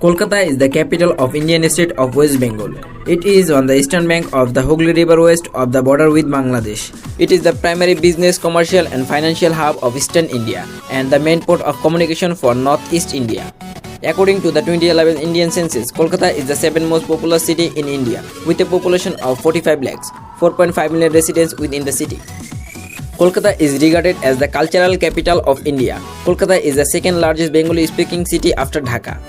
Kolkata is the capital of Indian state of West Bengal. It is on the eastern bank of the Hooghly River west of the border with Bangladesh. It is the primary business, commercial and financial hub of eastern India and the main port of communication for northeast India. According to the 2011 Indian census, Kolkata is the 7th most populous city in India with a population of 45 lakhs, 4.5 million residents within the city. Kolkata is regarded as the cultural capital of India. Kolkata is the second largest Bengali speaking city after Dhaka.